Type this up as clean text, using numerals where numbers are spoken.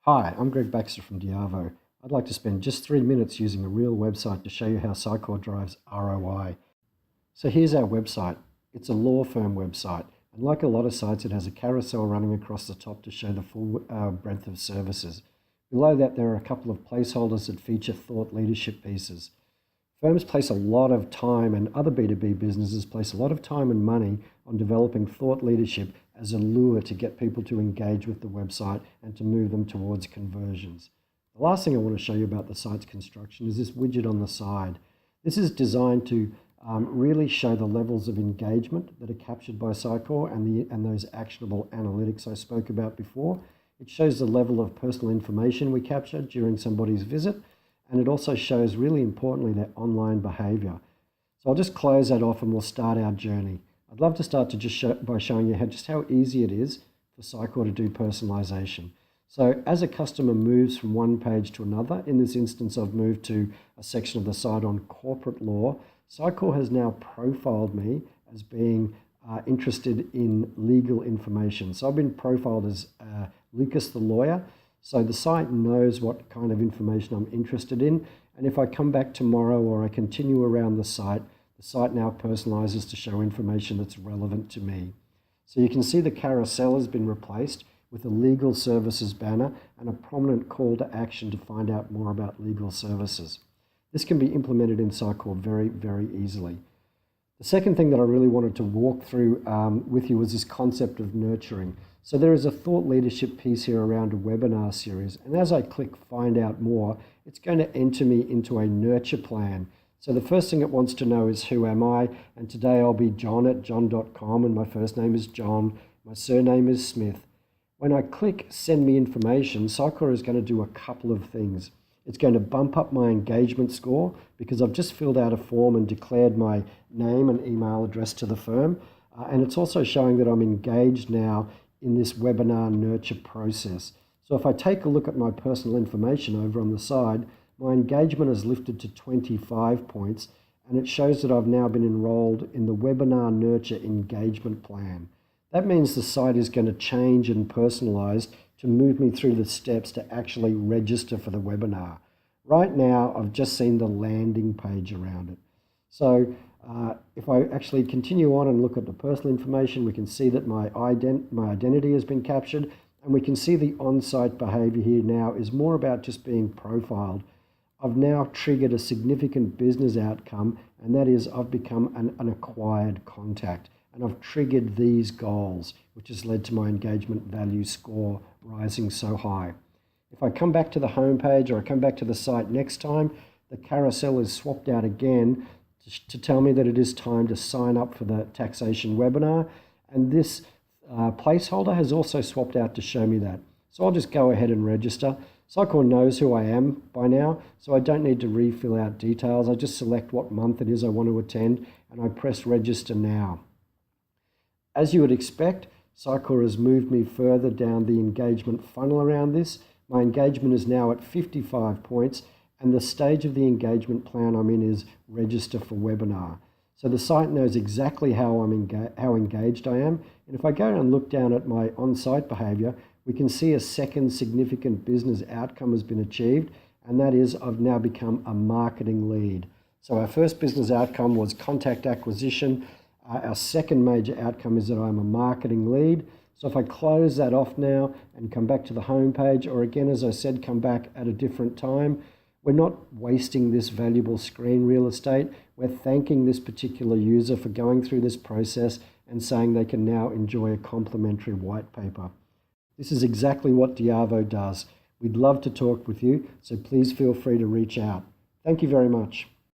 Hi, I'm Greg Baxter from Diavo. I'd like to spend just 3 minutes using a real website to show you how Sitecore drives ROI. So here's our website. It's a law firm website, and like a lot of sites, it has a carousel running across the top to show the full breadth of services. Below that, there are a couple of placeholders that feature thought leadership pieces. Firms place a lot of time, and other B2B businesses place a lot of time and money on developing thought leadership as a lure to get people to engage with the website and to move them towards conversions. The last thing I want to show you about the site's construction is this widget on the side. This is designed to really show the levels of engagement that are captured by Sitecore and those actionable analytics I spoke about before. It shows the level of personal information we capture during somebody's visit, and it also shows, really importantly, their online behavior. So I'll just close that off and we'll start our journey. I'd love to start by showing you just how easy it is for Sitecore to do personalization. So as a customer moves from one page to another, in this instance I've moved to a section of the site on corporate law, Sitecore has now profiled me as being interested in legal information. So I've been profiled as Lucas the lawyer. So the site knows what kind of information I'm interested in. And if I come back tomorrow or I continue around the site now personalizes to show information that's relevant to me. So you can see the carousel has been replaced with a legal services banner and a prominent call to action to find out more about legal services. This can be implemented in Sitecore very, very easily. The second thing that I really wanted to walk through with you was this concept of nurturing. So there is a thought leadership piece here around a webinar series. And as I click find out more, it's going to enter me into a nurture plan. So the first thing it wants to know is who am I? And today I'll be John at john.com, and my first name is John. My surname is Smith. When I click send me information, Sitecore is going to do a couple of things. It's going to bump up my engagement score because I've just filled out a form and declared my name and email address to the firm. And it's also showing that I'm engaged now in this webinar nurture process. So if I take a look at my personal information over on the side, my engagement is lifted to 25 points, and it shows that I've now been enrolled in the webinar nurture engagement plan. That means the site is going to change and personalize to move me through the steps to actually register for the webinar. Right now, I've just seen the landing page around it. So if I actually continue on and look at the personal information, we can see that my identity has been captured, and we can see the on-site behavior here now is more about just being profiled. I've now triggered a significant business outcome, and that is I've become an acquired contact. And I've triggered these goals, which has led to my engagement value score rising so high. If I come back to the home page or I come back to the site next time, the carousel is swapped out again to tell me that it is time to sign up for the taxation webinar. And this placeholder has also swapped out to show me that. So I'll just go ahead and register. Sitecore knows who I am by now, so I don't need to refill out details. I just select what month it is I want to attend, and I press register now. As you would expect, Sitecore has moved me further down the engagement funnel around this. My engagement is now at 55 points, and the stage of the engagement plan I'm in is register for webinar. So the site knows exactly how engaged I am. And if I go and look down at my on-site behavior, we can see a second significant business outcome has been achieved, and that is I've now become a marketing lead. So our first business outcome was contact acquisition. Our second major outcome is that I'm a marketing lead. So if I close that off now and come back to the home page, or again, as I said, come back at a different time, we're not wasting this valuable screen real estate. We're thanking this particular user for going through this process and saying they can now enjoy a complimentary white paper. This is exactly what Diavo does. We'd love to talk with you, so please feel free to reach out. Thank you very much.